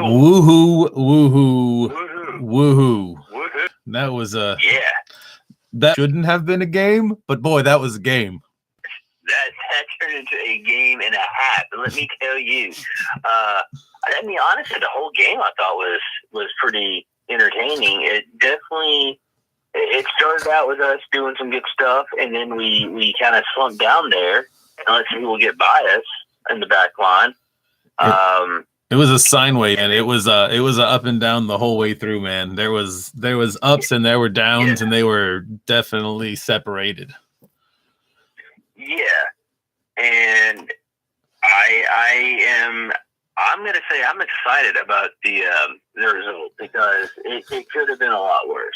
Cool. Woohoo, woohoo, Woohoo. woohoo. Woohoo. That was Yeah. That shouldn't have been a game, but boy, that was a game. That turned into a game and a half. But let me tell you, honestly, the whole game I thought was pretty entertaining. It started out with us doing some good stuff, and then we kind of slumped down there and let some people get by us in the back line. It was a sine wave, and it was a up and down the whole way through, man. There was ups and there were downs, and they were definitely separated. Yeah, and I'm going to say I'm excited about the result because it could have been a lot worse.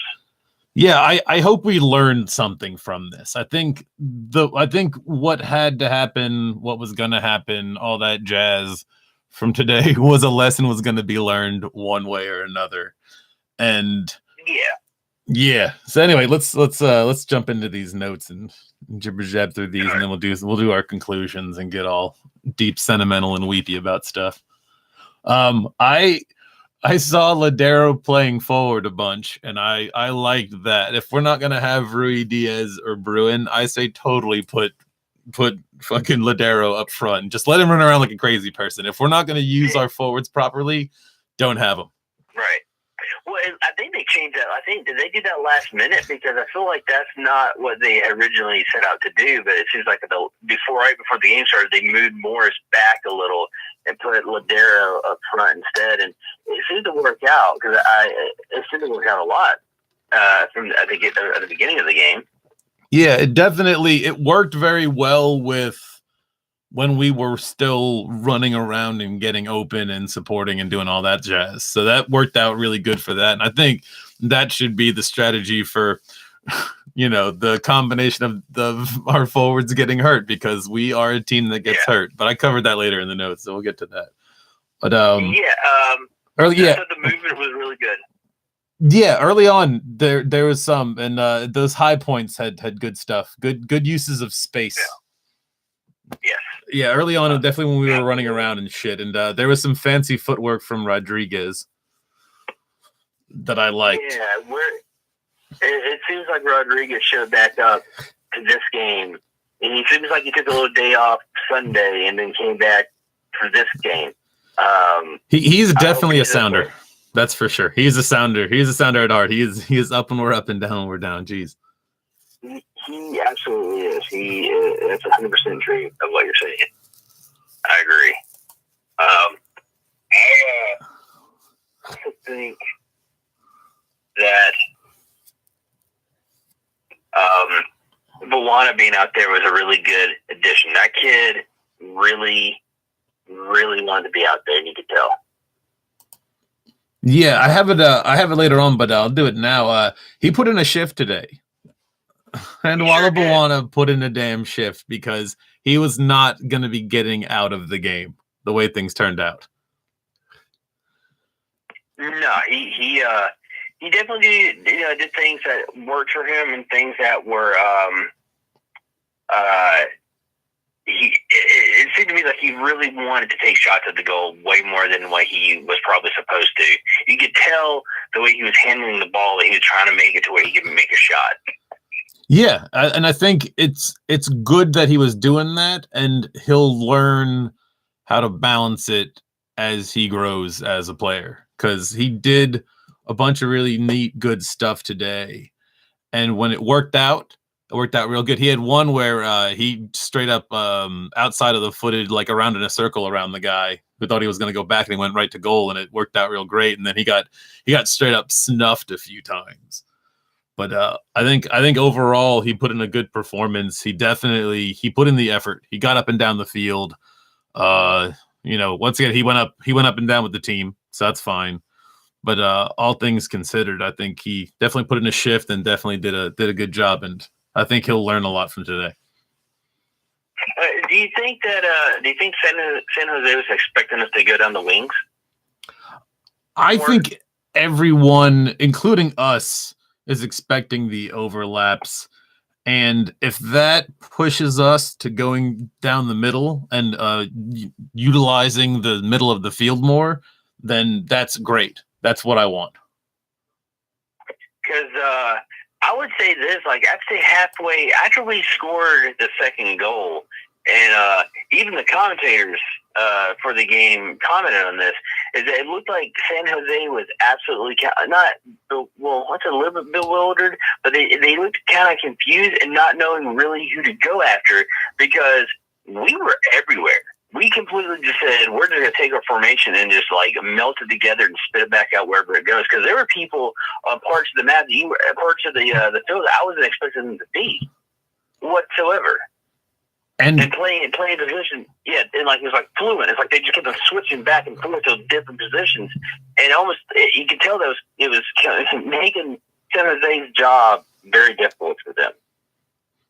Yeah, I hope we learned something from this. I think what had to happen, what was going to happen, all that jazz from today was a lesson was going to be learned one way or another. And yeah. So anyway, let's jump into these notes and jibber jab through these, and then we'll do our conclusions and get all deep, sentimental, and weepy about stuff. I saw Lodeiro playing forward a bunch, and I liked that. If we're not gonna have Ruidíaz or Bruin, I say totally put fucking Lodeiro up front and just let him run around like a crazy person. If we're not gonna use our forwards properly, don't have them. Right. Well, I think they changed that. I think did they do that last minute, because I feel like that's not what they originally set out to do. But it seems like right before the game started, they moved Morris back a little and put Lodeiro up front instead, and it seemed to work out because it seemed to work out a lot from at the beginning of the game. Yeah, it worked very well with when we were still running around and getting open and supporting and doing all that jazz. So that worked out really good for that. And I think that should be the strategy for, the combination of our forwards getting hurt, because we are a team that gets hurt. But I covered that later in the notes, so we'll get to that. But the movement was really good. Yeah, early on there was some, and those high points had good stuff, good uses of space. Yeah. Yeah, early on, definitely when we were running around and shit, and there was some fancy footwork from Rodriguez that I liked. Yeah, it seems like Rodriguez showed back up to this game, and he seems like he took a little day off Sunday and then came back for this game. He's definitely a sounder. That's for sure. He's a sounder. He's a sounder at heart. He is up and we're up and down when we're down. Jeez. He absolutely is. It's 100% true of what you're saying. I agree. I think that B'Wana being out there was a really good addition. That kid really, really wanted to be out there, and you could tell. Yeah, I have it later on, but I'll do it now. He put in a shift today. And Walla B'Wana put in a damn shift, because he was not going to be getting out of the game the way things turned out. No, he definitely did things that worked for him and things that were it seemed to me like he really wanted to take shots at the goal way more than what he was probably supposed to. You could tell the way he was handling the ball that he was trying to make it to where he could make a shot. Yeah, and I think it's good that he was doing that, and he'll learn how to balance it as he grows as a player, because he did a bunch of really neat, good stuff today, and when it worked out real good. He had one where he straight up outside of the footage, like around in a circle around the guy who thought he was going to go back, and he went right to goal, and it worked out real great. And then he got straight up snuffed a few times. But I think overall he put in a good performance. He put in the effort. He got up and down the field. Once again he went up and down with the team, so that's fine. But all things considered, I think he definitely put in a shift and definitely did a good job. And I think he'll learn a lot from today. Do you think San Jose was expecting us to go down the wings? I think everyone, including us, is expecting the overlaps, and if that pushes us to going down the middle and utilizing the middle of the field more, then that's great. That's what I want. Because I would say this, like, I'd say halfway after we scored the second goal, and even the commentators for the game commented on this, is that it looked like San Jose was absolutely what's a little bit bewildered, but they looked kind of confused and not knowing really who to go after, because we were everywhere. We completely just said, we're just going to take our formation and just like melt it together and spit it back out wherever it goes. Because there were people on parts of the map, parts of the field that I wasn't expecting them to be whatsoever. And playing position, and like it was like fluent. It's like they just kept on switching back and forth to different positions, and almost you could tell that it was making San Jose's job very difficult for them.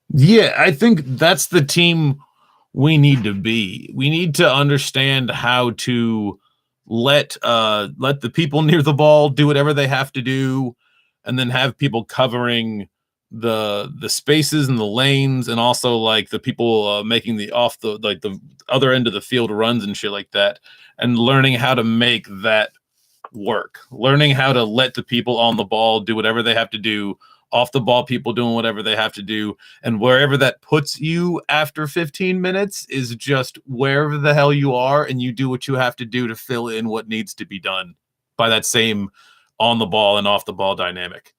Yeah, I think that's the team we need to be. We need to understand how to let the people near the ball do whatever they have to do, and then have people covering the spaces and the lanes, and also like the people making the other end of the field runs and shit like that, and learning how to make that work, learning how to let the people on the ball do whatever they have to do, off the ball people doing whatever they have to do, and wherever that puts you after 15 minutes is just wherever the hell you are, and you do what you have to do to fill in what needs to be done by that same on the ball and off the ball dynamic.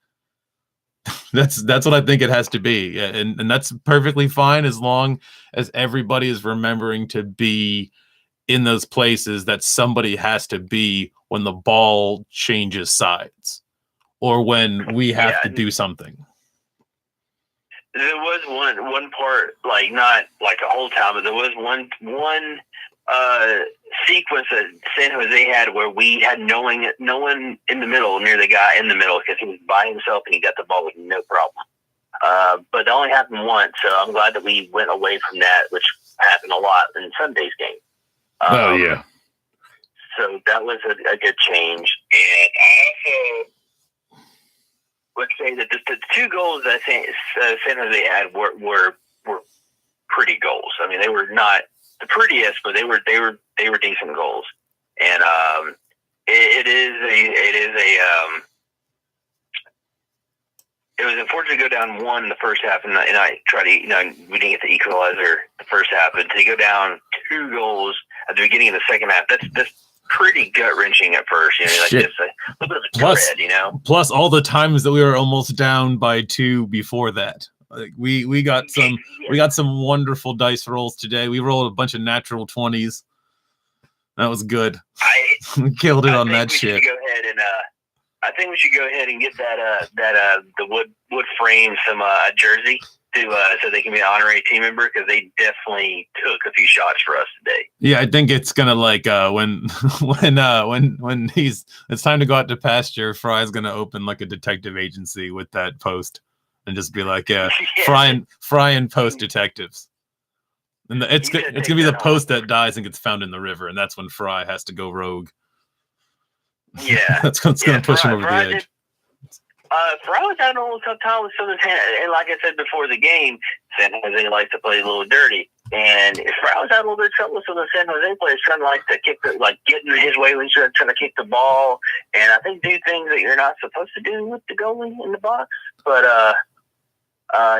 That's what I think it has to be, and that's perfectly fine as long as everybody is remembering to be in those places that somebody has to be when the ball changes sides or when we have to do something. There was one part, like not like a whole time, but there was one sequence that San Jose had where we had no one in the middle near the guy in the middle, because he was by himself and he got the ball with no problem. But that only happened once, so I'm glad that we went away from that, which happened a lot in Sunday's game. Yeah. So that was a good change. And I also would say that the two goals that San Jose had were pretty goals. I mean, they were not the prettiest, but they were decent goals. And it was unfortunate to go down one in the first half, and I tried to, we didn't get the equalizer the first half, but to go down 2 goals at the beginning of the second half, that's pretty gut-wrenching at first. Like just a little bit of a dread, Plus all the times that we were almost down by 2 before that. Like we got some wonderful dice rolls today. We rolled a bunch of natural 20s. That was good. We killed it on that shit. I think we should go ahead and get the wood frame some jersey so they can be an honorary team member, because they definitely took a few shots for us today. Yeah, I think it's gonna when it's time to go out to pasture, Fry's gonna open like a detective agency with that post and just be like, Fry and post detectives. And it's gonna be the post that dies and gets found in the river, and that's when Fry has to go rogue. Yeah, that's what's going to push him over the edge. Fry was having a little tough time with some of his, and like I said before the game, San Jose likes to play a little dirty, and Fry was having a little bit of trouble with some of the San Jose players trying to get in his way when he's trying to kick the ball, and I think do things that you're not supposed to do with the goalie in the box. But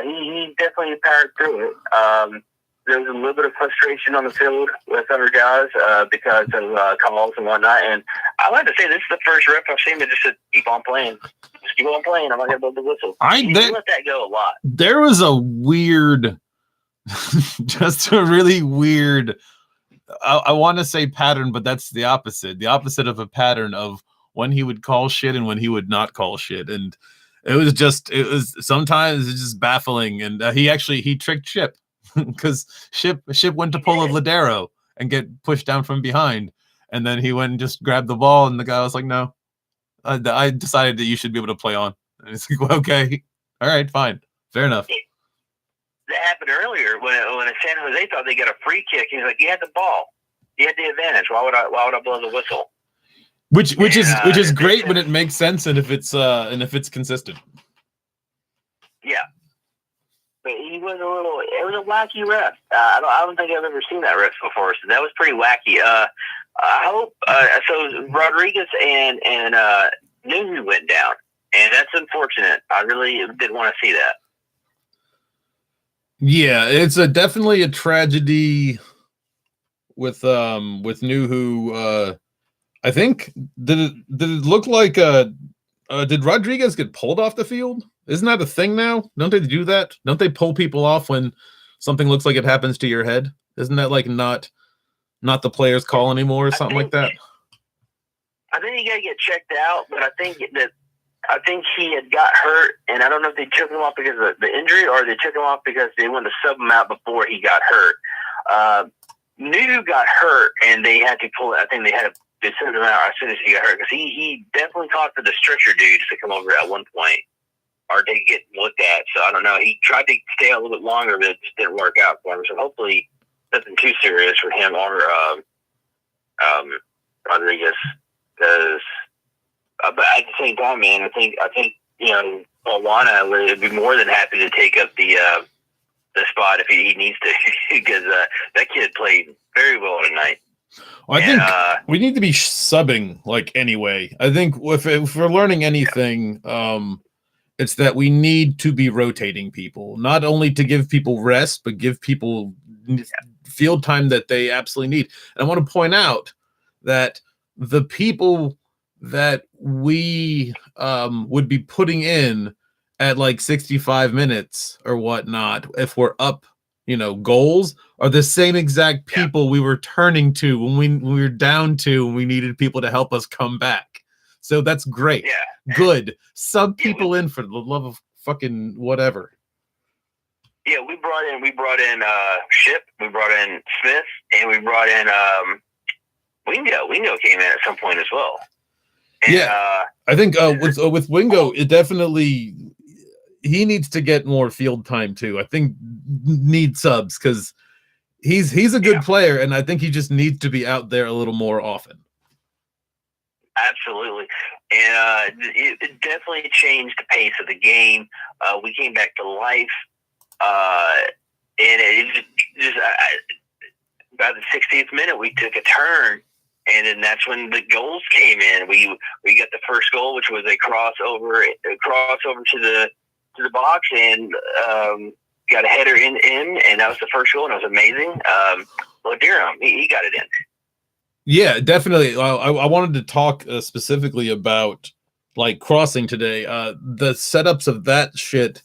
he definitely powered through it. There was a little bit of frustration on the field with other guys because of calls and whatnot. And I like to say this is the first rep I've seen that just said, keep on playing. Just keep on playing. I'm not going to blow the whistle. You let that go a lot. There was a weird, just a really weird, I want to say pattern, but that's the opposite. The opposite of a pattern of when he would call shit and when he would not call shit. And it was sometimes it's just baffling. And he tricked Ship. Because Ship went to pull a Ladero and get pushed down from behind, and then he went and just grabbed the ball, and the guy was like, "No, I decided that you should be able to play on." And it's like, well, "Okay, all right, fine, fair enough." That happened earlier when San Jose thought they got a free kick. He's like, "You had the ball, you had the advantage. Why would I blow the whistle?" Which is great when it makes sense and if it's consistent. Yeah. He was it was a wacky ref. I don't think I've ever seen that ref before, so that was pretty wacky. I hope so. Rodriguez and Nuhu went down, and that's unfortunate. I really didn't want to see that. Yeah, it's definitely a tragedy with Nuhu. I think did it look like did Rodriguez get pulled off the field? Isn't that a thing now? Don't they do that? Don't they pull people off when something looks like it happens to your head? Isn't that like not the player's call anymore or something like that? I think he got to get checked out, but I think he had got hurt, and I don't know if they took him off because of the injury or they took him off because they wanted to sub him out before he got hurt. Nuhu got hurt, and they had to pull it. I think they sent him out as soon as he got hurt because he definitely talked to the stretcher dudes to come over at one point, or they get looked at. So I don't know. He tried to stay a little bit longer, but it just didn't work out for him. So hopefully nothing too serious for him or Rodriguez. Because, but at the same time, man, I think Awana would be more than happy to take up the spot if he needs to, because that kid played very well tonight. Well, I think we need to be subbing like anyway. I think if we're learning anything, it's that we need to be rotating people, not only to give people rest, but give people field time that they absolutely need. And I want to point out that the people that we would be putting in at like 65 minutes or whatnot, if we're up, goals, are the same exact people we were turning to when we were down to and we needed people to help us come back. So that's great. Yeah. Good. Sub people in for the love of fucking whatever. Yeah, we brought in Ship, we brought in Smith, and we brought in Wingo. Wingo came in at some point as well. And, yeah, I think with Wingo, it definitely he needs to get more field time too. I think need subs because he's a good player, and I think he just needs to be out there a little more often. Absolutely, and it definitely changed the pace of the game. We came back to life, and it just by the 60th minute we took a turn. And then that's when the goals came in. We got the first goal, which was a crossover to the box, and got a header in, and that was the first goal, and it was amazing. Durham, he got it in. Yeah, definitely. I wanted to talk specifically about like crossing today. The setups of that shit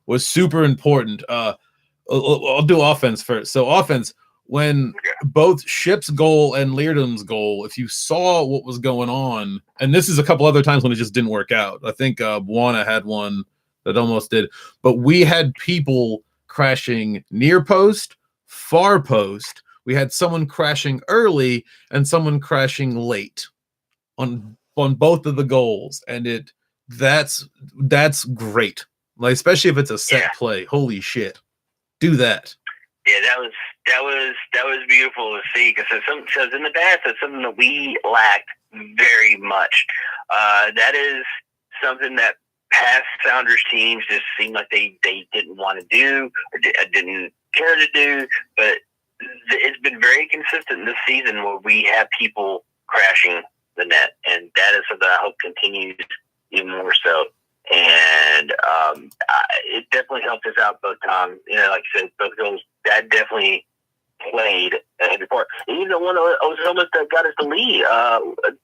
was super important. I'll do offense first. So offense. When both Ship's goal and Leardham's goal, if you saw what was going on, and this is a couple other times when it just didn't work out. I think Buana had one that almost did, but we had people crashing near post, far post. We had someone crashing early and someone crashing late on both of the goals, and that's great. Like especially if it's a set play. Holy shit, do that. Yeah, that was beautiful to see because in the past that's something that we lacked very much. That is something that past Sounders teams just seemed like they didn't want to do or didn't care to do. But it's been very consistent this season where we have people crashing the net, and that is something I hope continues even more so. And it definitely helped us out both times. Like I said, both goals that definitely played a heavy part. Even the one that was almost that got us the lead.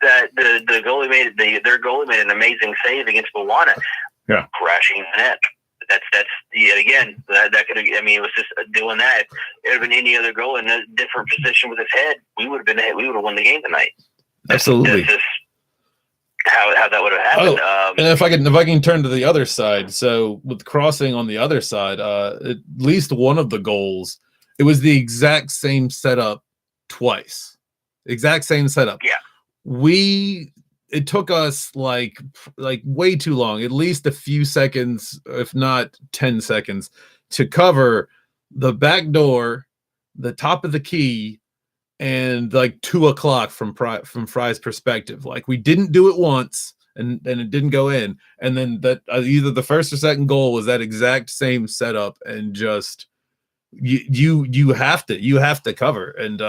That the goalie their goalie made an amazing save against Buana. Yeah, crashing the net. That's again that could have. I mean, it was just doing that. If it would have been any other goal in a different position with his head, we would have won the game tonight. Absolutely. That's just how that would have happened. And if I can turn to the other side, so with crossing on the other side, at least one of the goals, it was the exact same setup twice. Exact same setup. Yeah. It took us like way too long, at least a few seconds, if not 10 seconds, to cover the back door, the top of the key, and like 2 o'clock from Fry's perspective. Like we didn't do it once and it didn't go in, and then that either the first or second goal was that exact same setup, and just you have to cover. And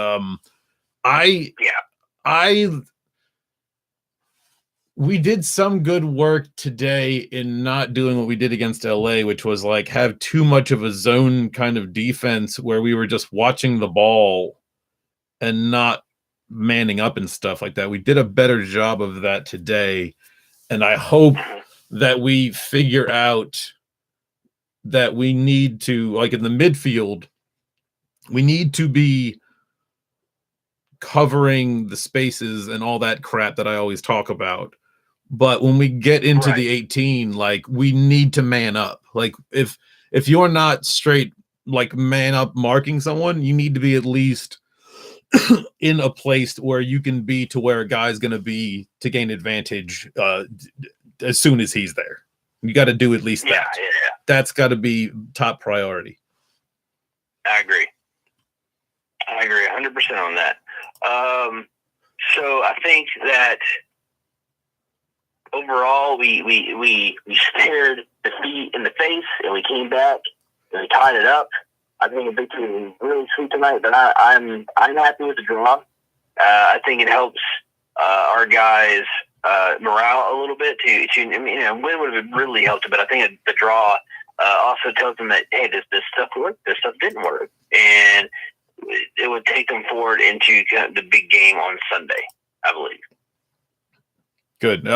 we did some good work today in not doing what we did against LA, which was like have too much of a zone kind of defense where we were just watching the ball and not manning up and stuff like that. We did a better job of that today. And I hope that we figure out that we need to, like in the midfield, we need to be covering the spaces and all that crap that I always talk about. But when we get into the 18, like we need to man up. Like if you're not straight like man up marking someone, you need to be at least in a place where you can be to where a guy's going to be to gain advantage as soon as he's there. You got to do at least that. Yeah. That's got to be top priority. I agree 100% on that. So I think that overall we stared defeat in the face and we came back and we tied it up. I think the victory was really sweet tonight, but I'm happy with the draw. I think it helps our guys morale a little bit too. I mean, win would have really helped, but I think the draw also tells them that hey, this stuff worked, this stuff didn't work, and it would take them forward into the big game on Sunday, I believe. Good.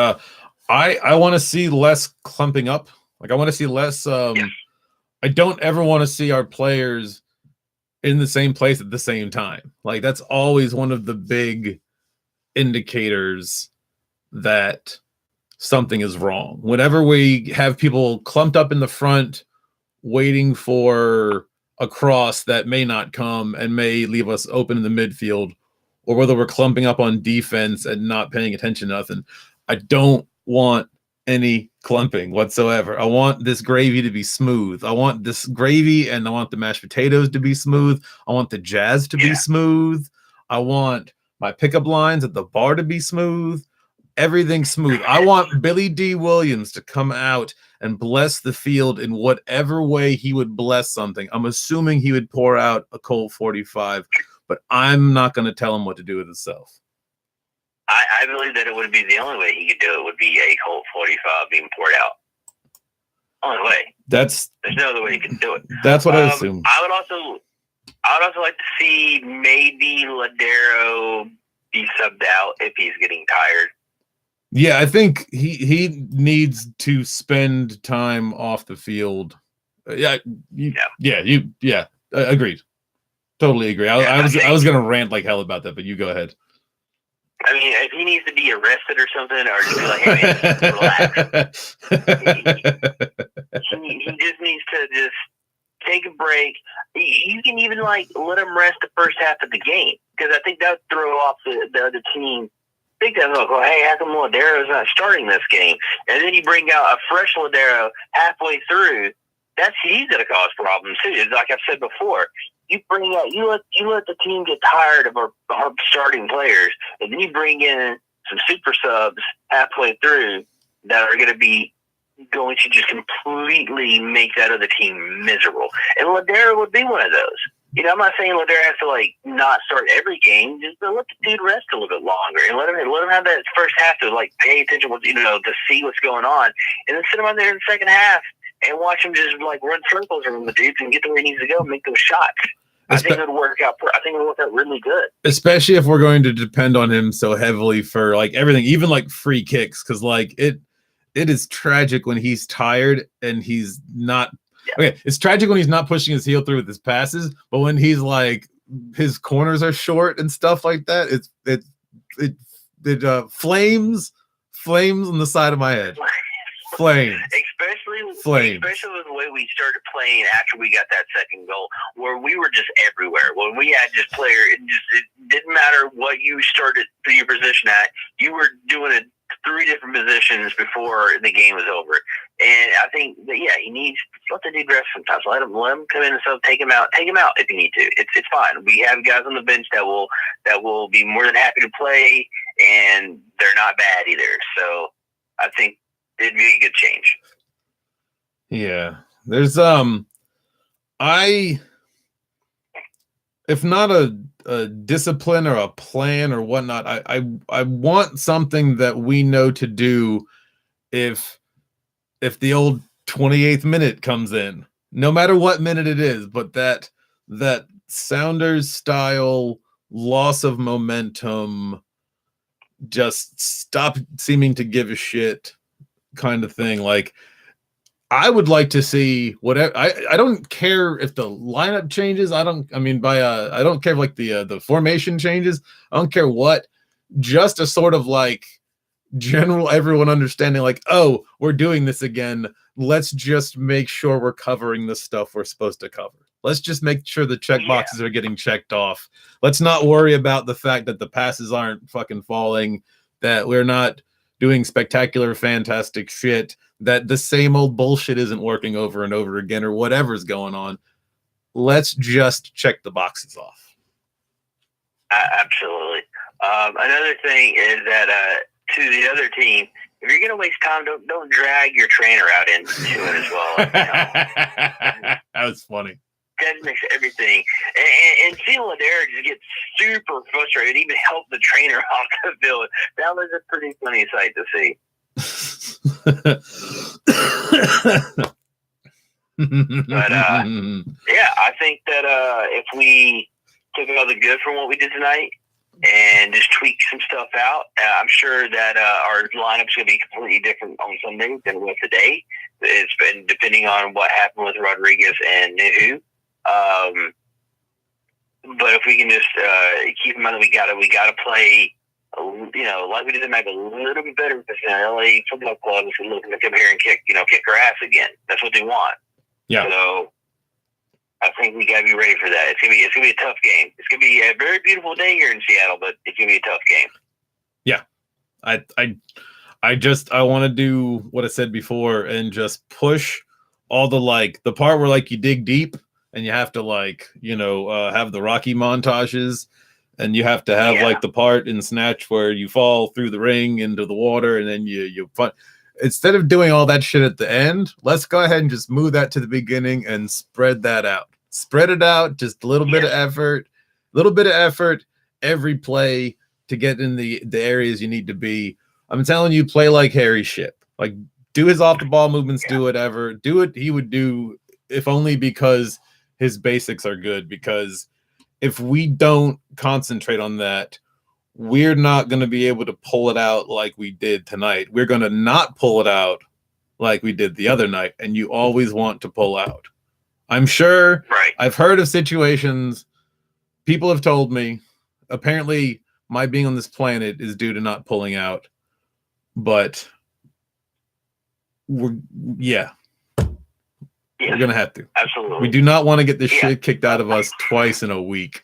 I want to see less clumping up. Like I want to see less. Yes. I don't ever want to see our players in the same place at the same time. Like that's always one of the big indicators that something is wrong. Whenever we have people clumped up in the front, waiting for a cross that may not come and may leave us open in the midfield, or whether we're clumping up on defense and not paying attention to nothing. I don't want any clumping whatsoever. I want this gravy to be smooth. I want this gravy and I want the mashed potatoes to be smooth. I want the jazz to be smooth. I want my pickup lines at the bar to be smooth. Everything smooth. I want Billy D. Williams to come out and bless the field in whatever way he would bless something. I'm assuming he would pour out a Colt 45, but I'm not going to tell him what to do with himself. I believe that it would be the only way he could do it would be a Colt 45 being poured out. Only way. There's no other way he can do it. That's what I assume. I would also like to see maybe Ladero be subbed out if he's getting tired. Yeah, I think he needs to spend time off the field. Agreed. Totally agree. I was gonna rant like hell about that, but you go ahead. I mean, if he needs to be arrested or something, or just be like, hey, relax. He just needs to just take a break. You can even like let him rest the first half of the game because I think that would throw off the other team. I think that's like, well, hey, how come Ladero's not starting this game? And then you bring out a fresh Ladero halfway through. He's going to cause problems too. Like I've said before, you let the team get tired of our starting players, and then you bring in some super subs halfway through that are going to just completely make that other team miserable. And Ladero would be one of those. You know, I'm not saying Ladero has to like not start every game, just let the dude rest a little bit longer and let him have that first half to like pay attention, to see what's going on, and then sit him out there in the second half and watch him just like run circles around the dudes and get to where he needs to go and make those shots. I think it would work out. I think it would work out really good, especially if we're going to depend on him so heavily for like everything, even like free kicks, because like it is tragic when he's tired and he's not. Yeah. Okay, it's tragic when he's not pushing his heel through with his passes, but when he's like his corners are short and stuff like that, it flames on the side of my head. Flames. Especially with the way we started playing after we got that second goal, where we were just everywhere. When we had just it didn't matter what you started your position at. You were doing it 3 different positions before the game was over. And I think that he needs to let the dude rest sometimes. Let him come in and stuff. Take him out if you need to. It's fine. We have guys on the bench that will be more than happy to play, and they're not bad either. So I think it'd be a good change. Yeah. There's if not a discipline or a plan or whatnot, I want something that we know to do if the old 28th minute comes in, no matter what minute it is, but that Sounders style loss of momentum, just stop seeming to give a shit kind of thing. Like, I would like to see whatever. I don't care if the lineup changes. I don't care if like the formation changes. I don't care what. Just a sort of like general everyone understanding, like, oh, we're doing this again. Let's just make sure we're covering the stuff we're supposed to cover. Let's just make sure the check boxes are getting checked off. Let's not worry about the fact that the passes aren't fucking falling, that we're not doing spectacular, fantastic shit, that the same old bullshit isn't working over and over again, or whatever's going on. Let's just check the boxes off. Absolutely. Another thing is that to the other team, if you're going to waste time, don't drag your trainer out into it as well. That was funny. That makes everything. And seeing Ladera just get super frustrated, even help the trainer off the field. That was a pretty funny sight to see. But yeah, I think that if we took all the good from what we did tonight and just tweak some stuff out, I'm sure that our lineup's going to be completely different on Sunday than with today. It's been depending on what happened with Rodriguez and Nuhu. But if we can just keep in mind that we got to play, like we did tonight, a little bit better because LA Football Club is looking to come here and kick our ass again. That's what they want. Yeah. So I think we got to be ready for that. It's gonna be a tough game. It's gonna be a very beautiful day here in Seattle, but it's gonna be a tough game. Yeah, I want to do what I said before and just push all the part where you dig deep and you have to have the Rocky montages, and you have to have the part in Snatch where you fall through the ring into the water and then you instead of doing all that shit at the end, let's go ahead and just move that to the beginning and spread that out. Spread it out, just a little bit of effort every play to get in the areas you need to be. I'm telling you, play like Harry Ship. Like, do his off the ball movements, do whatever. Do what he would do, if only because his basics are good. Because if we don't concentrate on that, we're not going to be able to pull it out like we did tonight. We're going to not pull it out like we did the other night, and you always want to pull out. I'm sure I've heard of situations, people have told me, apparently my being on this planet is due to not pulling out, but we're going to have to. Absolutely. We do not want to get this shit kicked out of us twice in a week.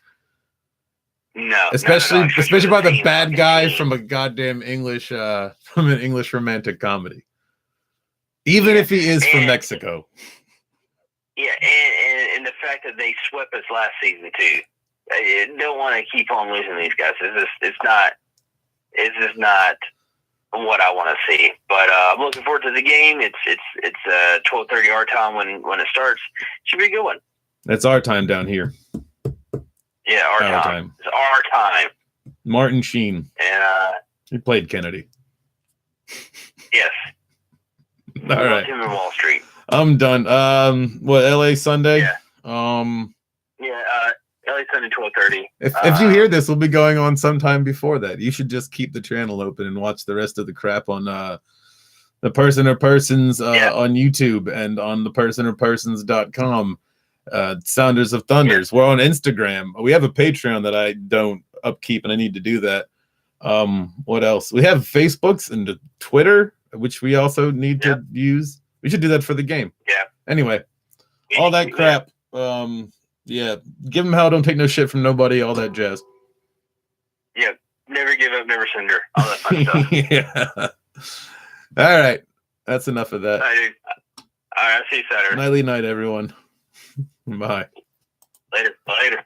No, especially by the bad guy from a goddamn English from an English romantic comedy. Even if he is from Mexico. Yeah, and the fact that they swept us last season too. I don't want to keep on losing these guys. It's just not what I want to see. But I'm looking forward to the game. It's 12:30 our time when it starts. Should be a good one. That's our time down here. Yeah, our time. It's our time. Martin Sheen. And he played Kennedy. Yes. All right. Him in Wall Street. I'm done. What, LA Sunday? Yeah. LA Sunday 12:30. If you hear this, we'll be going on sometime before that. You should just keep the channel open and watch the rest of the crap on the Person or Persons on YouTube and on the personorpersons.com. Sounders of Thunders. We're on Instagram. We have a Patreon that I don't upkeep, and I need to do that. What else? We have Facebooks and Twitter, which we also need to use. We should do that for the game. Yeah. Anyway, all that crap. Give them hell. Don't take no shit from nobody. All that jazz. Yeah. Never give up. Never surrender. All that fun stuff. Yeah. All right. That's enough of that. All right, I'll see you Saturday. Nightly night, everyone. Bye. Later.